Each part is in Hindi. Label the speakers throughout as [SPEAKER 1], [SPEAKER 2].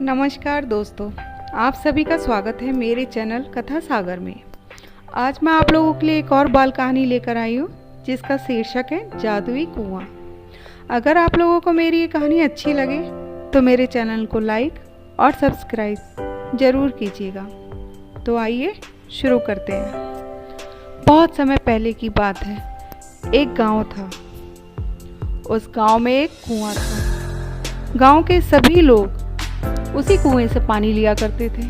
[SPEAKER 1] नमस्कार दोस्तों, आप सभी का स्वागत है मेरे चैनल कथा सागर में। आज मैं आप लोगों के लिए एक और बाल कहानी लेकर आई हूँ जिसका शीर्षक है जादुई कुआं। अगर आप लोगों को मेरी ये कहानी अच्छी लगे तो मेरे चैनल को लाइक और सब्सक्राइब ज़रूर कीजिएगा। तो आइए शुरू करते हैं। बहुत समय पहले की बात है, एक गांव था। उस गांव में एक कुआं था। गांव के सभी लोग उसी कुएं से पानी लिया करते थे।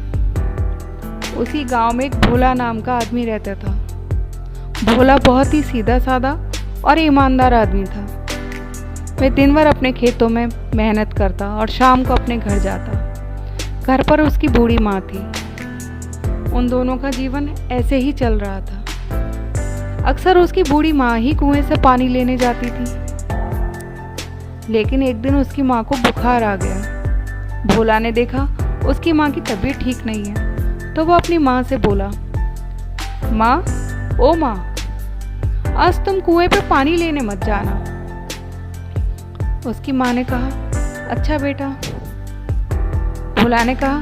[SPEAKER 1] उसी गांव में एक भोला नाम का आदमी रहता था। भोला बहुत ही सीधा साधा और ईमानदार आदमी था। वह दिन भर अपने खेतों में मेहनत करता और शाम को अपने घर जाता। घर पर उसकी बूढ़ी माँ थी। उन दोनों का जीवन ऐसे ही चल रहा था। अक्सर उसकी बूढ़ी माँ ही कुएं से पानी लेने जाती थी। लेकिन एक दिन उसकी माँ को बुखार आ गया। भोला ने देखा उसकी माँ की तबीयत ठीक नहीं है, तो वो अपनी माँ से बोला, माँ, ओ माँ, आज तुम कुएं पे पानी लेने मत जाना। उसकी माँ ने कहा, अच्छा बेटा। भोला ने कहा,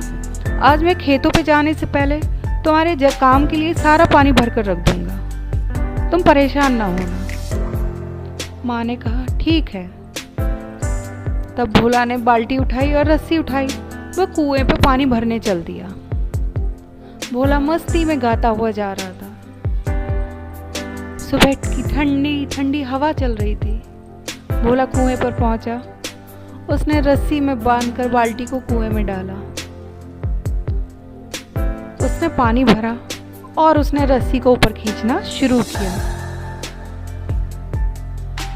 [SPEAKER 1] आज मैं खेतों पे जाने से पहले तुम्हारे काम के लिए सारा पानी भर कर रख दूंगा, तुम परेशान ना होना। माँ ने कहा, ठीक है। तब भोला ने बाल्टी उठाई और रस्सी उठाई, वह कुएं पे पानी भरने चल दिया। भोला मस्ती में गाता हुआ जा रहा था। सुबह की ठंडी ठंडी हवा चल रही थी। भोला कुएं पर पहुंचा। उसने रस्सी में बांधकर बाल्टी को कुएं में डाला। उसने पानी भरा और उसने रस्सी को ऊपर खींचना शुरू किया।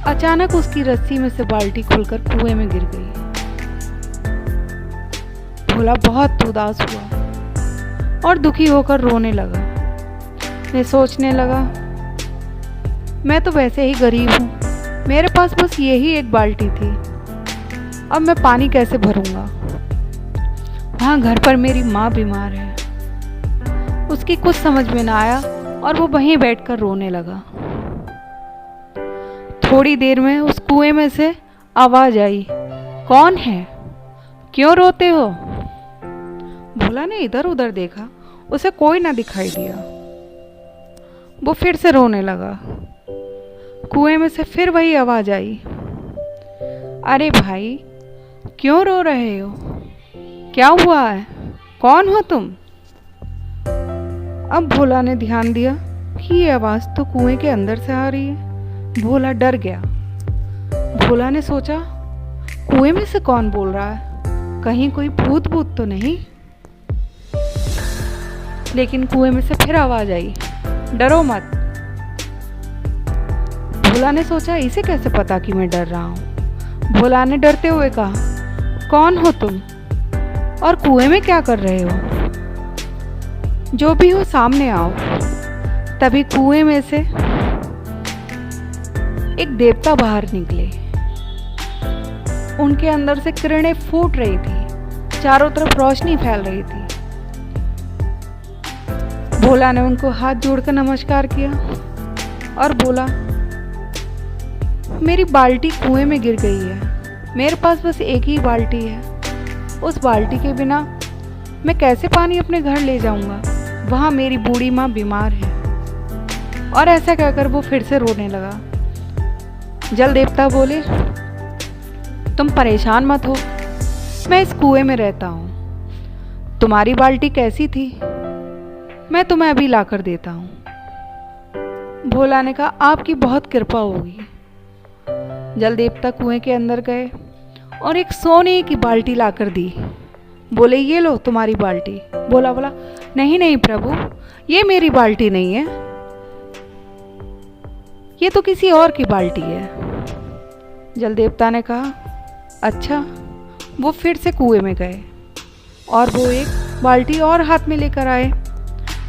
[SPEAKER 1] अचानक उसकी रस्सी में से बाल्टी खुलकर कुएं में गिर गई। भोला बहुत उदास हुआ और दुखी होकर रोने लगा। वह सोचने लगा, मैं तो वैसे ही गरीब हूँ, मेरे पास बस यही एक बाल्टी थी, अब मैं पानी कैसे भरूंगा। वहाँ घर पर मेरी माँ बीमार है। उसकी कुछ समझ में ना आया और वो वहीं बैठकर रोने लगा। थोड़ी देर में उस कुएं में से आवाज आई, कौन है, क्यों रोते हो। भोला ने इधर उधर देखा, उसे कोई ना दिखाई दिया। वो फिर से रोने लगा। कुएं में से फिर वही आवाज आई, अरे भाई, क्यों रो रहे हो, क्या हुआ है, कौन हो तुम। अब भोला ने ध्यान दिया कि ये आवाज तो कुएं के अंदर से आ रही है। भोला डर गया। भोला ने सोचा, कुएं में से कौन बोल रहा है, कहीं कोई भूत तो नहीं। लेकिन कुएं में से फिर आवाज आई, डरो मत। भोला ने सोचा, इसे कैसे पता कि मैं डर रहा हूँ। भोला ने डरते हुए कहा, कौन हो तुम और कुएं में क्या कर रहे हो, जो भी हो सामने आओ। तभी कुएं में से एक देवता बाहर निकले। उनके अंदर से किरणें फूट रही थी, चारों तरफ रोशनी फैल रही थी। भोला ने उनको हाथ जोड़कर नमस्कार किया और बोला, मेरी बाल्टी कुएं में गिर गई है, मेरे पास बस एक ही बाल्टी है। उस बाल्टी के बिना मैं कैसे पानी अपने घर ले जाऊंगा, वहां मेरी बूढ़ी माँ बीमार है। और ऐसा कहकर वो फिर से रोने लगा। जल देवता बोले, तुम परेशान मत हो, मैं इस कुएं में रहता हूँ। तुम्हारी बाल्टी कैसी थी, मैं तुम्हें अभी लाकर देता हूँ। भोला ने कहा, आपकी बहुत कृपा होगी। जल देवता कुएं के अंदर गए और एक सोने की बाल्टी लाकर दी। बोले, ये लो तुम्हारी बाल्टी। बोला, नहीं नहीं प्रभु, ये मेरी बाल्टी नहीं है, ये तो किसी और की बाल्टी है। जल देवता ने कहा, अच्छा। वो फिर से कुएं में गए और वो एक बाल्टी और हाथ में लेकर आए।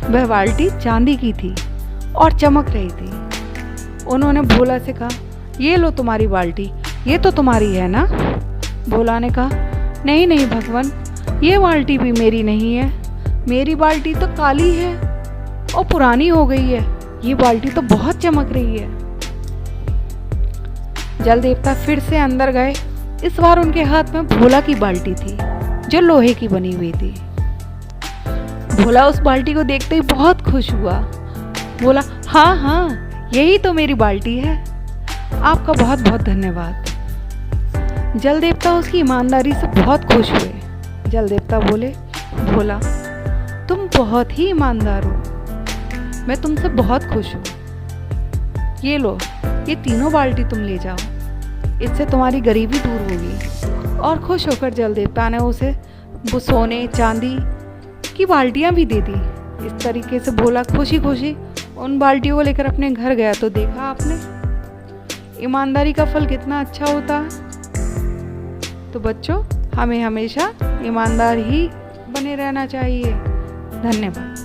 [SPEAKER 1] वह बाल्टी चांदी की थी और चमक रही थी। उन्होंने भोला से कहा, ये लो तुम्हारी बाल्टी, ये तो तुम्हारी है ना। भोला ने कहा, नहीं नहीं भगवान, ये बाल्टी भी मेरी नहीं है, मेरी बाल्टी तो काली है और पुरानी हो गई है, ये बाल्टी तो बहुत चमक रही है। जल देवता फिर से अंदर गए। इस बार उनके हाथ में भोला की बाल्टी थी। जो लोहे की बनी हुई थी। भोला उस बाल्टी को देखते ही बहुत खुश हुआ। बोला, हाँ हाँ, यही तो मेरी बाल्टी है, आपका बहुत बहुत धन्यवाद। जल देवता उसकी ईमानदारी से बहुत खुश हुए। जल देवता बोले, भोला तुम बहुत ही ईमानदार हो, मैं तुमसे बहुत खुश हूँ। ये लो, ये तीनों बाल्टी तुम ले जाओ, इससे तुम्हारी गरीबी दूर होगी। और खुश होकर जल देवता ने उसे वो सोने चांदी की बाल्टियाँ भी दे दी। इस तरीके से भोला खुशी खुशी उन बाल्टियों को लेकर अपने घर गया। तो देखा आपने ईमानदारी का फल कितना अच्छा होता है। तो बच्चों, हमें हमेशा ईमानदार ही बने रहना चाहिए। धन्यवाद।